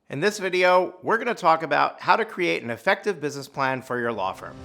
In this video, we're going to talk about how to create an effective business plan for your law firm.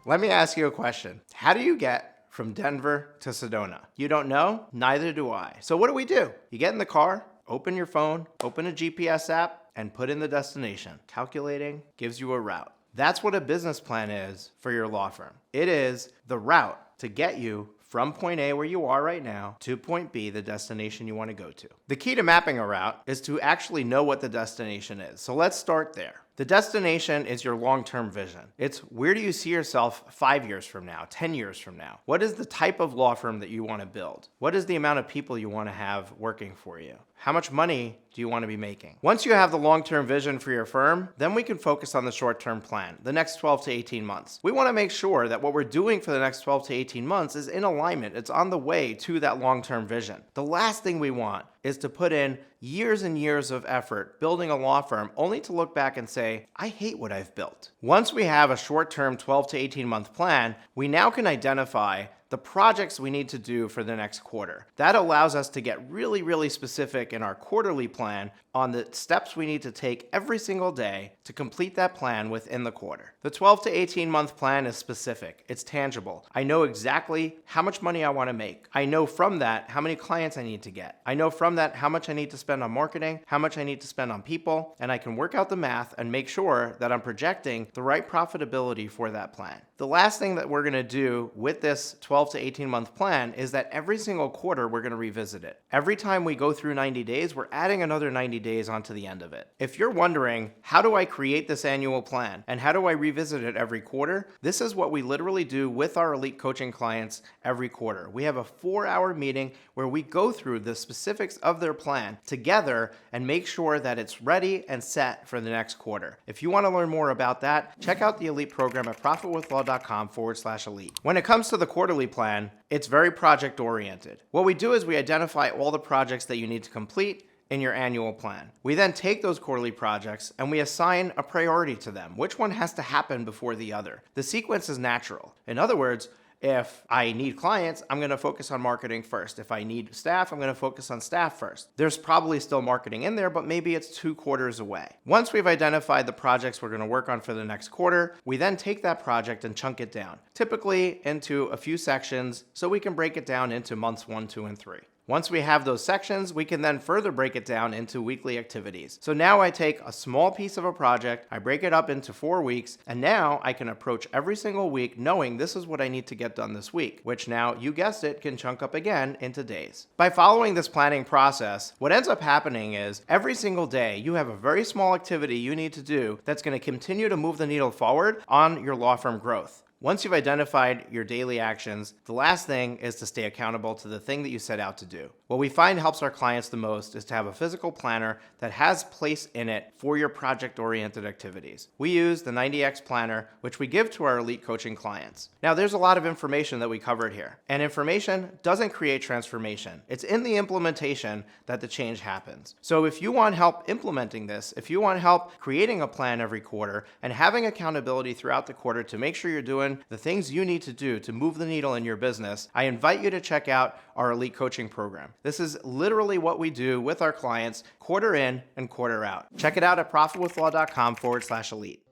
Let me ask you a question. How do you get from Denver to Sedona? You don't know? Neither do I. So what do? You get in the car, open your phone, open a GPS app, and put in the destination. Calculating gives you a route. That's what a business plan is for your law firm. It is the route to get you from point A, where you are right now, to point B, the destination you want to go to. The key to mapping a route is to actually know what the destination is. So let's start there. The destination is your long-term vision. It's where do you see yourself 5 years from now, 10 years from now? What is the type of law firm that you want to build? What is the amount of people you want to have working for you? How much money do you want to be making? Once you have the long-term vision for your firm, then we can focus on the short-term plan, the next 12 to 18 months. We want to make sure that what we're doing for the next 12 to 18 months is in alignment. It's on the way to that long-term vision. The last thing we want is to put in years and years of effort building a law firm only to look back and say, I hate what I've built. Once we have a short-term 12 to 18 month plan, we now can identify the projects we need to do for the next quarter. That allows us to get really specific in our quarterly plan on the steps we need to take every single day to complete that plan within the quarter. The 12 to 18 month plan is specific. It's tangible. I know exactly how much money I want to make. I know from that how many clients I need to get. I know from that how much I need to spend on marketing, how much I need to spend on people, and I can work out the math and make sure that I'm projecting the right profitability for that plan. The last thing that we're going to do with this 12 to 18 month plan is that every single quarter we're going to revisit it. Every time we go through 90 days, we're adding another 90 days onto the end of it. If you're wondering, how do I create this annual plan and how do I revisit it every quarter? This is what we literally do with our elite coaching clients every quarter. We have a 4-hour meeting where we go through the specifics of their plan together and make sure that it's ready and set for the next quarter. If you want to learn more about that, check out the elite program at profitwithlaw.com/elite. When it comes to the quarterly plan, it's very project oriented. What we do is we identify all the projects that you need to complete in your annual plan. We then take those quarterly projects and we assign a priority to them. Which one has to happen before the other? The sequence is natural. In other words, if I need clients, I'm going to focus on marketing first. If I need staff, I'm going to focus on staff first. There's probably still marketing in there, but maybe it's 2 quarters away. Once we've identified the projects we're going to work on for the next quarter, we then take that project and chunk it down, typically into a few sections so we can break it down into months 1, 2, and 3. Once we have those sections, we can then further break it down into weekly activities. So now I take a small piece of a project, I break it up into 4 weeks, and now I can approach every single week knowing this is what I need to get done this week, which now, you guessed it, can chunk up again into days. By following this planning process, what ends up happening is every single day you have a very small activity you need to do that's going to continue to move the needle forward on your law firm growth. Once you've identified your daily actions, the last thing is to stay accountable to the thing that you set out to do. What we find helps our clients the most is to have a physical planner that has place in it for your project-oriented activities. We use the 90X planner, which we give to our elite coaching clients. Now, there's a lot of information that we covered here, and information doesn't create transformation. It's in the implementation that the change happens. So if you want help implementing this, if you want help creating a plan every quarter and having accountability throughout the quarter to make sure you're doing the things you need to do to move the needle in your business, I invite you to check out our elite coaching program. This is literally what we do with our clients quarter in and quarter out. Check it out at profitwithlaw.com/elite.